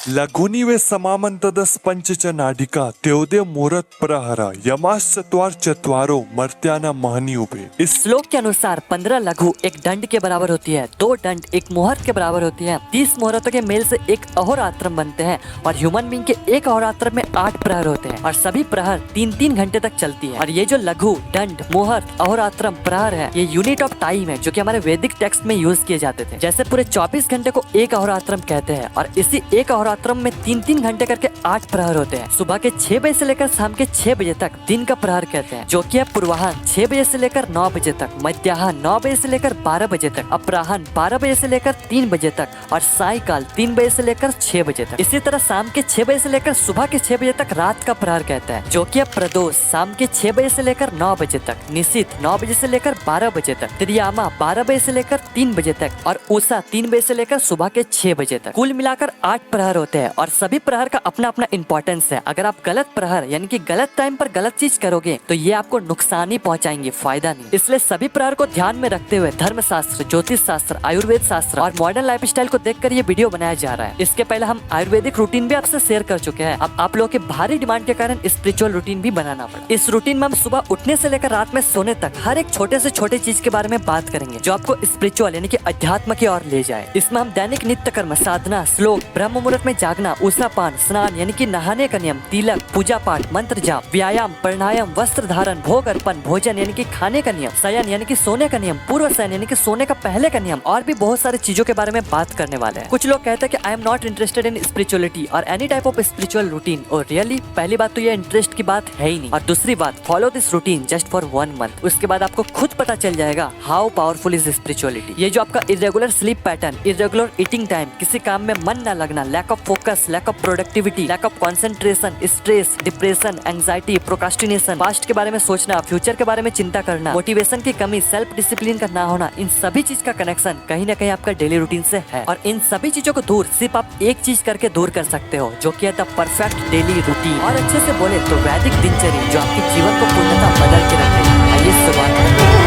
लघुनिवे समामंतदस पंचच नाडिका त्योदय मुहूर्त प्रहरा यमाश्चत्वार चत्वारो मर्त्याना महनी उभे। इस श्लोक के अनुसार 15 लघु एक दंड के बराबर होती है, 2 दंड एक मुहूर्त के बराबर होती है, 30 मुहूर्तों के मेल से एक अहोरात्रम बनते हैं और ह्यूमन बीइंग के एक अहोरात्रम में 8 प्रहर होते हैं और सभी प्रहर 3-3 घंटे तक चलती है। और ये जो लघु दंड मुहूर्त अहोरात्रम प्रहर है, ये यूनिट ऑफ टाइम है जो कि हमारे वैदिक टेक्स्ट में यूज किए जाते थे। जैसे पूरे 24 घंटे को एक अहोरात्रम कहते हैं और इसी एक अहोरात्रम में 3-3 घंटे करके 8 प्रहर होते हैं। सुबह के 6 बजे से लेकर शाम के 6 बजे तक दिन का प्रहर कहते हैं, जो कि है पूर्वाहन 6 बजे से लेकर 9 बजे तक, मध्याह्न 9 बजे से लेकर 12 बजे तक, अपराह्न 12 बजे से लेकर 3 बजे तक और सायकाल 3 बजे से लेकर 6 बजे तक। इसी तरह शाम के 6 बजे से लेकर सुबह के 6 बजे तक रात का प्रहर कहते हैं, जो कि है प्रदोष शाम के 6 बजे से लेकर 9 बजे तक, निशित 9 बजे से लेकर 12 बजे तक, त्रियामा 12 बजे से लेकर 3 बजे तक और उषा 3 बजे से लेकर सुबह के 6 बजे तक। कुल मिलाकर 8 प्रहर होते हैं और सभी प्रहर का अपना अपना इंपॉर्टेंस है। अगर आप गलत प्रहर यानी कि गलत टाइम पर गलत चीज करोगे तो ये आपको नुकसान ही पहुंचाएंगे, फायदा नहीं। इसलिए सभी प्रहर को ध्यान में रखते हुए धर्म शास्त्र, ज्योतिष शास्त्र, आयुर्वेद शास्त्र और मॉडर्न लाइफस्टाइल को देखकर ये वीडियो बनाया जा रहा है। इसके पहले हम आयुर्वेदिक रूटीन भी आपसे शेयर कर चुके हैं। अब आप लोगों के भारी डिमांड के कारण स्पिरिचुअल रूटीन भी बनाना पड़ा। इस रूटीन में हम सुबह उठने से लेकर रात में सोने तक हर एक छोटे से छोटे चीज के बारे में बात करेंगे जो आपको स्पिरिचुअल यानी कि अध्यात्म की ओर ले जाए। इसमें हम दैनिक नित्य कर्म, साधना, श्लोक, ब्रह्म मुहूर्त में जागना, उषा पान, स्नान यानी कि नहाने का नियम, तिलक, पूजा पाठ, मंत्र जाप, व्यायाम, प्राणायाम, वस्त्र धारण, भोग अर्पण, भोजन यानी कि खाने का नियम, शयन यानी कि सोने का नियम, पूर्व शयन यानी कि सोने का पहले का नियम और भी बहुत सारी चीजों के बारे में बात करने वाले हैं। कुछ लोग कहते हैं कि I am not interested in spirituality और any type of spiritual routine. और रियली पहली बात तो ये इंटरेस्ट की बात है ही नहीं और दूसरी बात follow this routine just for 1 month. उसके बाद आपको खुद पता चल जाएगा हाउ पावरफुल इज स्पिरिचुअलिटी। ये जो आपका irregular sleep pattern, irregular eating time, किसी काम में मन न लगना, lack of focus, lack of productivity, lack of concentration, stress, depression, anxiety, procrastination, past के बारे में सोचना, फ्यूचर के बारे में चिंता करना, मोटिवेशन की कमी, सेल्फ डिसिप्लिन का ना होना, इन सभी चीज का कनेक्शन कहीं ना कहीं आपका डेली रूटीन से है। और इन सभी चीजों को दूर सिर्फ आप एक चीज करके दूर कर सकते हो, जो कि है द परफेक्ट डेली रूटीन। और अच्छे से बोले तो वैदिक दिनचर्या जो आपके जीवन को पूर्णतः बदल के रखे। आइए शुरुआत करते हैं।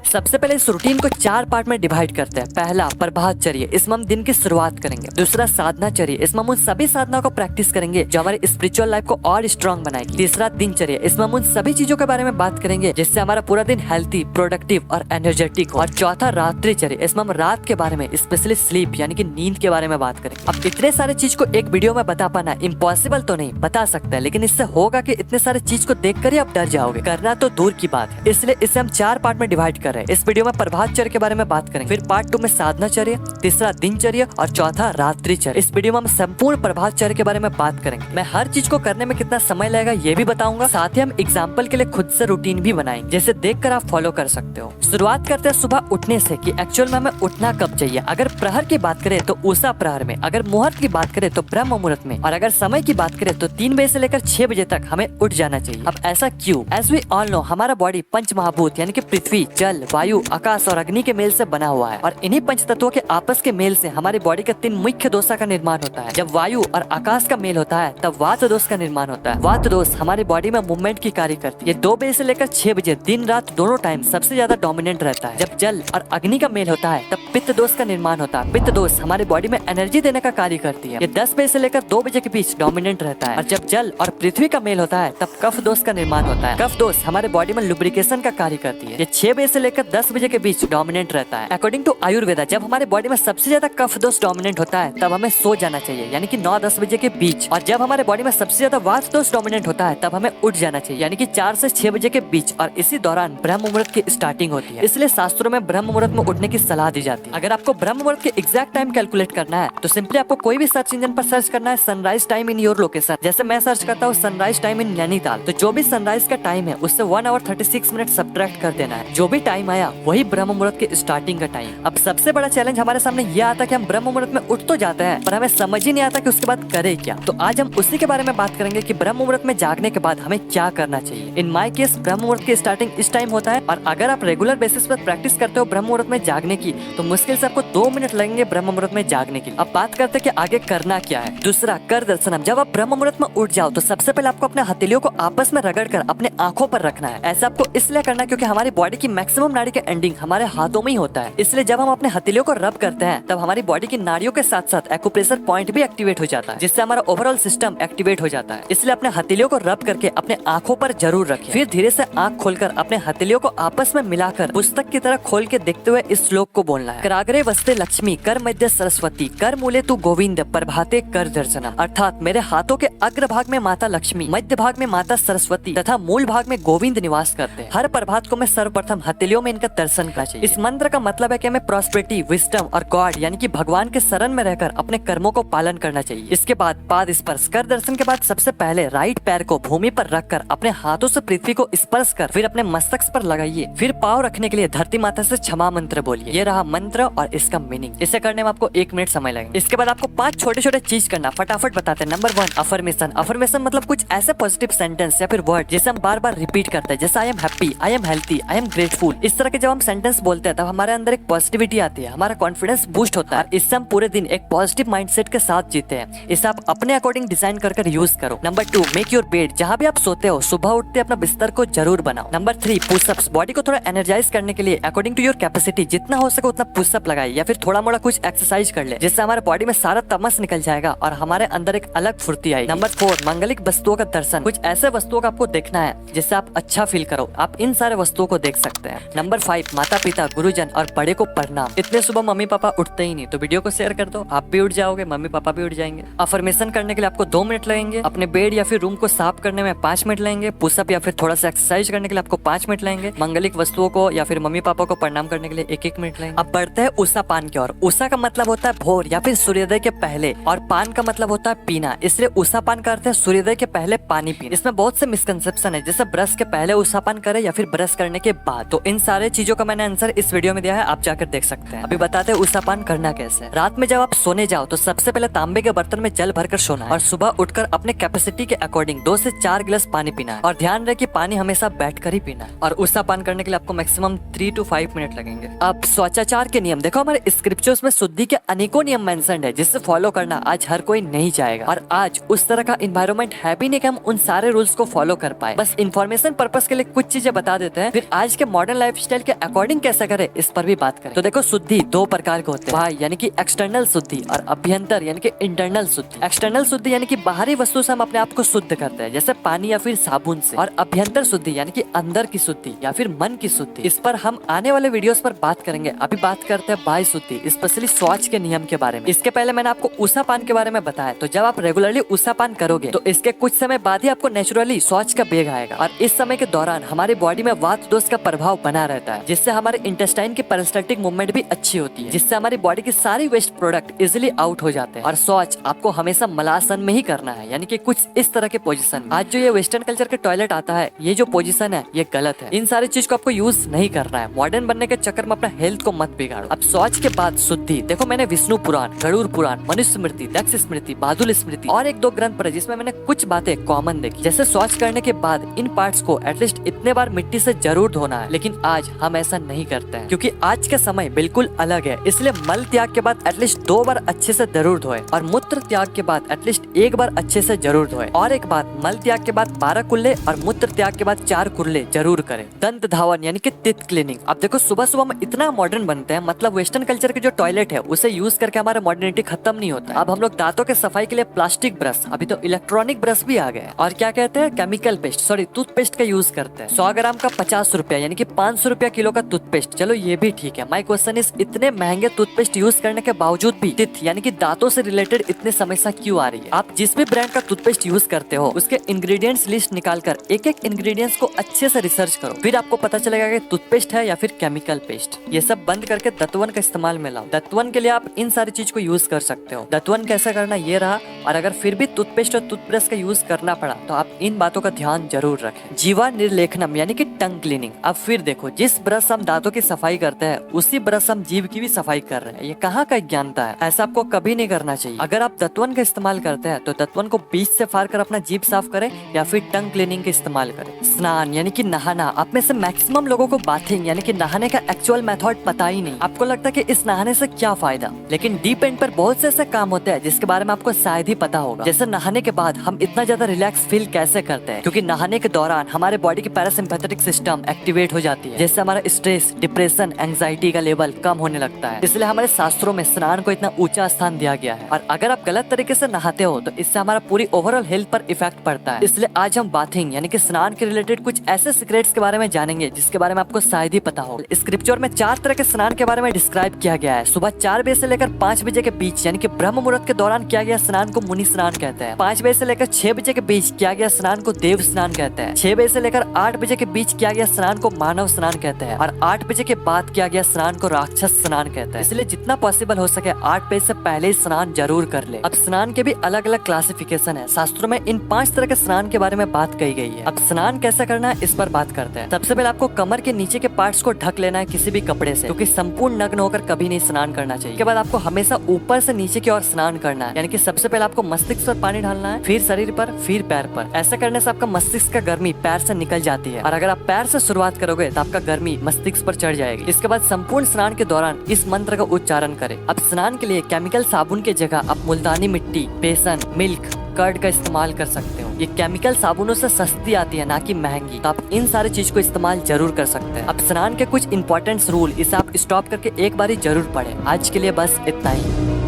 सबसे पहले इस रूटीन को 4 पार्ट में डिवाइड करते हैं। पहला प्रभातचर्या, इसमें हम दिन की शुरुआत करेंगे। दूसरा साधनाचर्या, इसमें हम उन सभी साधना को प्रैक्टिस करेंगे जो हमारे स्पिरिचुअल लाइफ को और स्ट्रॉन्ग बनाएगी। तीसरा दिनचर्या, इसमें हम उन सभी चीजों के बारे में बात करेंगे जिससे हमारा पूरा दिन हेल्थी, प्रोडक्टिव और एनर्जेटिक हो। और चौथा रात्रिचर्या, इसमें हम रात के बारे में स्पेशली स्लीप यानी कि नींद के बारे में बात करेंगे। अब इतने सारे चीज को एक वीडियो में बता पाना इम्पॉसिबल तो नहीं, बता सकते हैं, लेकिन इससे होगा कि इतने सारे चीज को देखकर ही आप डर जाओगे, करना तो दूर की बात है। इसलिए इसे हम 4 पार्ट में डिवाइड कर रहे हैं। इस वीडियो में प्रभातचर्या के बारे में बात करेंगे, फिर पार्ट 2 में साधनाचर्या, तीसरा दिनचर्या और चौथा रात्रिचर्या। इस वीडियो में हम संपूर्ण प्रभातचर्या के बारे में बात करेंगे। मैं हर चीज को करने में कितना समय लगेगा ये भी बताऊंगा, साथ ही हम एग्जाम्पल के लिए खुद से रूटीन भी बनाएंगे जैसे देखकर आप फॉलो कर सकते हो। शुरुआत करते हैं सुबह उठने से कि एक्चुअल में हमें उठना कब चाहिए। अगर प्रहर की बात करें तो उषा प्रहर में, अगर मुहूर्त की बात करें तो ब्रह्म मुहूर्त में और अगर समय की बात करें तो 3 बजे से लेकर 6 बजे तक हमें उठ जाना चाहिए। अब ऐसा क्यों? एज वी ऑल नो हमारा बॉडी पंच महाभूत यानी कि पृथ्वी, जल, वायु, आकाश और अग्नि के मेल से बना हुआ है और इन्हीं पंच तत्वों के आपस के मेल से हमारी बॉडी के 3 मुख्य दोषा का निर्माण होता है। जब वायु और आकाश का मेल होता है तब वात दोष का निर्माण होता है। वात दोष हमारी बॉडी में मूवमेंट की कार्य करती है। 2 बजे से लेकर 6 बजे दिन रात दोनों टाइम सबसे ज्यादा डोमिनेंट रहता है। जब जल और अग्नि का मेल होता है तब पित्त दोष का निर्माण होता है। पित्त दोष हमारी बॉडी में एनर्जी देने का कार्य करती है। ये 10 बजे से लेकर 2 बजे के बीच डोमिनेंट रहता है। और जब जल और पृथ्वी का मेल होता है तब कफ दोष का निर्माण होता है। कफ दोष हमारे बॉडी में लुब्रिकेशन का कार्य करती है। ये 6 बजे से लेकर 10 बजे के बीच डोमिनेंट रहता है। अकॉर्डिंग टू आयुर्वेदा जब हमारे बॉडी में सबसे ज्यादा कफ दोष डोमिनेंट होता है तब हमें सो जाना चाहिए यानी कि 9-10 बजे के बीच। और जब हमारे बॉडी में सबसे ज्यादा वात दोष डोमिनेंट होता है तब हमें उठ जाना चाहिए यानी कि 4 से 6 बजे के बीच। और इसी दौरान ब्रह्म मुहूर्त की स्टार्टिंग होती है, इसलिए शास्त्रों में ब्रह्म मुहूर्त में उठने की सलाह दी जाती है। अगर आपको ब्रह्म मुहूर्त के एग्जैक्ट टाइम कैलकुलेट करना है तो सिंपली आपको कोई भी सर्च इंजन पर सर्च करना है sunrise time in your location. जैसे मैं सर्च करता हूँ सनराइज टाइम इन नैनीताल, तो जो भी सनराइज का टाइम है उससे 1 आवर 36 मिनट सब्ट्रैक्ट कर देना है। जो भी टाइम आया वही ब्रह्म मुहूर्त की स्टार्टिंग का टाइम। अब सबसे बड़ा चैलेंज हमारे सामने ये आता है कि हम ब्रह्म मुहूर्त में उठ तो जाते हैं पर हमें समझ ही नहीं आता कि उसके बाद करें क्या। तो आज हम उसी के बारे में बात करेंगे कि ब्रह्म मुहूर्त में जागने के बाद हमें क्या करना चाहिए। इन माय केस ब्रह्म मुहूर्त की स्टार्टिंग इस टाइम होता है और अगर आप रेगुलर बेसिस पर प्रैक्टिस करते हो ब्रह्म मुहूर्त में जागने की तो मुश्किल से आपको 2 मिनट लगेंगे ब्रह्म मुहूर्त में जागने की। अब बात करते हैं कि आगे करना क्या है। दूसरा कर दर्शनम, जब आप ब्रह्म मुहूर्त में उठ जाओ तो सबसे पहले आपको अपने हथेलियों को आपस में रगड़ कर अपने आंखों पर रखना है। ऐसा आपको इसलिए करना क्योंकि हमारी बॉडी की मैक्सिमम नाड़ी का एंडिंग हमारे हाथों में ही होता है, इसलिए जब हम अपने हथेलियों को रब करते हैं तब हमारी बॉडी की नाड़ियों के साथ साथ एक्यूप्रेशर पॉइंट भी एक्टिवेट हो जाता है, जिससे हमारा ओवरऑल सिस्टम एक्टिवेट हो जाता है। इसलिए अपने हथेलियों को रब करके अपने आंखों पर जरूर रखें। फिर धीरे से आंख खोलकर अपने हथेलियों को आपस में मिलाकर पुस्तक की तरह खोल के देखते हुए इस श्लोक को बोलना है। कराग्रे वस्ते लक्ष्मी, कर मध्य सरस्वती, कर मूले तू गोविंद, प्रभाते कर दर्शनम। अर्थात मेरे हाथों के अग्र भाग में माता लक्ष्मी, मध्य भाग में माता सरस्वती तथा मूल भाग में गोविंद निवास करते हैं। हर प्रभात को मैं सर्वप्रथम हथेलियों में इनका दर्शन करना चाहिए। इस मंत्र का मतलब है कि हमें प्रॉस्पेरिटी, विजडम और गॉड यानी कि भगवान के शरण में रहकर अपने कर्मों को पालन करना चाहिए। इसके बाद पाद स्पर्श कर दर्शन के बाद सबसे पहले राइट पैर को भूमि पर रखकर अपने हाथों से पृथ्वी को स्पर्श कर फिर अपने मस्तक पर लगाइए। फिर पाँव रखने के लिए धरती माता से क्षमा मंत्र बोलिए। ये रहा मंत्र और इसका मीनिंग। इसे करने में आपको 1 मिनट समय लगेगा। इसके बाद आपको 5 छोटे छोटे चीज करना, फटाफट बताते हैं। Number 1 affirmation. अफर्मेशन मतलब कुछ ऐसे पॉजिटिव सेंटेंस या फिर वर्ड जिसे हम बार बार रिपीट करते हैं, जैसे I am happy, I am healthy, I am grateful. इस तरह के जब हम सेंटेंस बोलते हैं तब हमारे अंदर एक पॉजिटिविटी आती है, हमारा कॉन्फिडेंस बूस्ट होता है। इससे हम पूरे दिन एक पॉजिटिव माइंडसेट के साथ जीते हैं। इसे आप अपने अकॉर्डिंग डिजाइन कर यूज करो। Number 2 make your bed. जहाँ भी आप सोते हो सुबह उठते अपना बिस्तर को जरूर बनाओ। Number 3 pushups. बॉडी को थोड़ा एनर्जाइज करने के लिए अकॉर्डिंग टू योर कैपेसिटी जितना हो सके उतना पुशअप लगाए या फिर थोड़ा मोड़ा कुछ एक्सरसाइज कर ले, जिससे हमारे बॉडी में सारा तमस निकल जाएगा और हमारे अंदर एक अलग फुर्ती आएगी। नंबर 4 मंगलिक वस्तुओं का दर्शन। कुछ ऐसे वस्तुओं का आपको देखना है जिससे आप अच्छा फील करो। आप इन सारे वस्तुओं को देख सकते हैं। नंबर 5 माता पिता, गुरुजन और बड़े को प्रणाम। इतने सुबह मम्मी पापा उठते ही नहीं, तो वीडियो को शेयर कर दो, आप भी उठ जाओगे, मम्मी पापा भी उठ जाएंगे। अफर्मेशन करने के लिए आपको 2 मिनट लगेंगे। अपने बेड या फिर रूम को साफ करने में 5 मिनट लगेंगे। पुशअप या फिर थोड़ा सा एक्सरसाइज करने के लिए आपको 5 मिनट लगेंगे। मंगलिक वस्तुओं को या फिर मम्मी पापा को प्रणाम करने के लिए 1-1 मिनट लगेंगे। अब बढ़ते हैं उषा पान की ओर। उषा का मतलब होता है भोर या फिर सूर्योदय के पहले, और पान का मतलब होता है पीना, इसलिए उषा पान करते हैं सूर्योदय के पहले पानी पीना। इसमें बहुत से मिसकंसेप्शन है, जैसे ब्रश के पहले उषा पान करें या फिर ब्रश करने के बाद। तो इन सारे चीजों का मैंने आंसर इस वीडियो में दिया है, आप जाकर देख सकते हैं। अभी बताते हैं उषा पान करना कैसे। रात में जब आप सोने जाओ तो सबसे पहले तांबे के बर्तन में जल भरकर सोना है और सुबह उठकर अपने कैपेसिटी के अकॉर्डिंग 2 से 4 गिलास पानी पीना है। और ध्यान रहे कि पानी हमेशा बैठकर ही पीना है। और उषा पान करने के लिए आपको मैक्सिमम 3 to 5 मिनट लगेंगे। अब स्वचाचार के नियम देखो, हमारे स्क्रिप्चर्स में शुद्धि के अनेकों नियम मेंशन्ड है, जिससे फॉलो करना आज हर कोई नहीं चाहेगा। और आज उस तरह का इन्वायरमेंट है भी नहीं कि हम उन सारे रूल्स को फॉलो कर पाए। बस इन्फॉर्मेशन पर्पस के लिए कुछ चीजें बता देते हैं, फिर आज के मॉडर्न लाइफस्टाइल के अकॉर्डिंग कैसे करें इस पर भी बात करें। तो देखो, शुद्धि 2 प्रकार के होते हैं, भाई यानी कि एक्सटर्नल शुद्धि और अभ्यंतर यानी कि इंटरनल शुद्धि। एक्सटर्नल शुद्धि यानी कि बाहरी वस्तु से हम अपने आप को शुद्ध करते हैं, जैसे पानी या फिर साबुन से। और अभ्यंतर शुद्धि यानी कि अंदर की शुद्धि या फिर मन की शुद्धि। इस पर हम आने वाले वीडियोस पर बात करेंगे। अभी बात करते हैं बाह्य शुद्धि, स्पेशली शौच के नियम के बारे में। इसके पहले मैंने आपको उषा पान के बारे में बताया, तो जब आप रेगुलरली उषा पान करोगे तो इसके कुछ समय बाद ही आपको नेचुरली शौच का बेग आएगा। और इस समय के दौरान हमारी बॉडी में वात दोष का प्रभाव बना रहता है, जिससे हमारे इंटेस्टाइन की पेरिस्टाल्टिक मूवमेंट भी अच्छी होती है, जिससे हमारी बॉडी की सारी वेस्ट प्रोडक्ट इजिली आउट हो जाते हैं। और शौच आपको हमेशा मलासन में ही करना है, यानी कि कुछ इस तरह के पोजीशन। आज जो ये वेस्टर्न कल्चर के टॉयलेट आता है, ये जो पोजीशन है ये गलत है। इन सारी चीज को आपको यूज नहीं करना है। मॉडर्न बनने के चक्कर में अपना हेल्थ को मत बिगाड़ो। अब शौच के बाद शुद्धि देखो, मैंने विष्णु पुराण, गरुड़ पुराण, मनुष्य स्मृति, दक्ष स्मृति, बादुल स्मृति और 1-2 ग्रंथ पढ़े, जिसमें मैंने कुछ बातें कॉमन देखी। जैसे शौच करने के बाद इन पार्ट्स को एटलीस्ट इतने बार मिट्टी से जरूर धोना है, लेकिन आज हम ऐसा नहीं करते हैं, क्योंकि आज के समय बिल्कुल अलग है। इसलिए मल त्याग के बाद एटलीस्ट 2 बार अच्छे से जरूर धोए, और मूत्र त्याग के बाद एटलीस्ट 1 बार अच्छे से जरूर धोए। और एक बात, मल त्याग के बाद 12 कुल्ले और मूत्र त्याग के बाद 4 कुल्ले जरूर करें। दंत धावन यानी कि टीथ क्लीनिंग। अब देखो, सुबह सुबह हम इतना मॉडर्न बनते हैं, मतलब वेस्टर्न कल्चर के जो टॉयलेट है उसे यूज करके हमारा मॉडर्निटी खत्म नहीं होता। अब हम लोग दांतों के सफाई के लिए प्लास्टिक ब्रश, अभी तो इलेक्ट्रॉनिक ब्रश भी आ गए, और क्या कहते हैं केमिकल पेस्ट, सॉरी टूथपेस्ट का यूज करते हैं। 100 ग्राम का 50 रुपया यानी कि 500 रुपया किलो का टूथपेस्ट। चलो ये भी ठीक है। माय क्वेश्चन इज, इतने महंगे टूथपेस्ट यूज करने के बावजूद भी टीथ यानी कि दांतों से रिलेटेड इतने समस्या क्यों आ रही है? आप जिस भी ब्रांड का टूथपेस्ट यूज करते हो उसके इंग्रेडिएंट्स लिस्ट निकालकर एक-एक इंग्रेडिएंट्स को अच्छे से रिसर्च करो, फिर आपको पता चलेगा कि टूथपेस्ट है या फिर केमिकल पेस्ट। ये सब बंद करके दतवन का इस्तेमाल में लाओ। दतवन के लिए आप इन सारी चीज को यूज कर सकते हो। दतवन कैसे करना ये रहा, और अगर फिर भी टूथपेस्ट और टूथब्रश का यूज करना पड़ा तो आप इन बातों का ध्यान जरूर रखें। जीवा निर्लेखनम यानी कि टंग क्लीनिंग। अब फिर देखो, जिस ब्रश हम दांतों की सफाई करते हैं उसी ब्रश हम जीभ की भी सफाई कर रहे हैं। ये कहाँ का ज्ञानता है? ऐसा आपको कभी नहीं करना चाहिए। अगर आप दतवन का इस्तेमाल करते हैं तो दतवन को बीच से फाड़ कर अपना जीभ साफ करें या फिर टंग क्लीनिंग का इस्तेमाल करें। स्नान यानी कि नहाना। आप में से मैक्सिमम लोगों को बाथिंग यानी कि नहाने का एक्चुअल मेथड पता ही नहीं। आपको लगता है कि इस नहाने से क्या फायदा, लेकिन डीप एंड पर बहुत से ऐसे काम होते हैं जिसके बारे में आपको शायद ही पता होगा। जैसे नहाने के बाद हम इतना ज्यादा रिलैक्स फील कैसे करते हैं, क्योंकि नहाने के दौरान हमारे बॉडी की पैरासिम्पैथेटिक सिस्टम एक्टिवेट हो जाती है, जिससे हमारा स्ट्रेस, डिप्रेशन, एंजाइटी का लेवल कम होने लगता है। इसलिए हमारे शास्त्रों में स्नान को इतना ऊंचा स्थान दिया गया है। और अगर आप गलत तरीके से नहाते हो तो इससे हमारा पूरी ओवरऑल हेल्थ पर इफेक्ट पड़ता है। इसलिए आज हम बाथिंग यानी कि स्नान के रिलेटेड कुछ ऐसे सीक्रेट्स के बारे में जानेंगे जिसके बारे में आपको शायद ही पता हो। स्क्रिप्चर में 4 तरह के स्नान के बारे में डिस्क्राइब किया गया है। सुबह 4 बजे से लेकर 5 बजे के बीच यानी कि ब्रह्म मुहूर्त के दौरान किया गया स्नान को मुनि स्नान कहते हैं। 5 बजे से लेकर 6 बजे के बीच किया गया स्नान को देव स्नान कहते हैं। 6 बजे से लेकर 8 बजे के बीच किया गया स्नान को मानव स्नान कहते हैं। और 8 बजे के बाद किया गया स्नान को राक्षस स्नान कहते हैं। इसलिए जितना पॉसिबल हो सके 8 बजे से पहले ही स्नान जरूर कर ले। अब स्नान के भी अलग अलग क्लासिफिकेशन है। शास्त्रों में इन 5 तरह के स्नान के बारे में बात कही गई है। अब स्नान कैसे करना है इस पर बात करते हैं। सबसे पहले आपको कमर के नीचे के पार्ट्स को ढक लेना है किसी भी कपड़े से, क्योंकि संपूर्ण नग्न होकर कभी नहीं स्नान करना चाहिए। इसके बाद आपको हमेशा ऊपर से नीचे की ओर स्नान करना है, यानी कि सबसे पहले आपको मस्तिष्क पर पानी डालना है, फिर शरीर पर, फिर पैर पर। ऐसा करने से आपका मस्तिष्क का गर्मी पैर से निकल जाती है। और अगर आप पैर से शुरुआत करोगे तो आपका गर्मी मस्तिष्क पर चढ़ जाएगी। इसके बाद संपूर्ण स्नान के दौरान इस मंत्र का उच्चारण करें। अब स्नान के लिए केमिकल साबुन की जगह आप मुल्तानी मिट्टी, बेसन, मिल्क, कर्ड का इस्तेमाल कर सकते हो। ये केमिकल साबुनों से सस्ती आती है, ना कि महंगी। तो आप इन सारी चीज को इस्तेमाल जरूर कर सकते हैं। अब स्नान के कुछ इंपॉर्टेंट रूल इसे आप स्टॉप करके एक बार ही जरूर पढ़ें। आज के लिए बस इतना ही।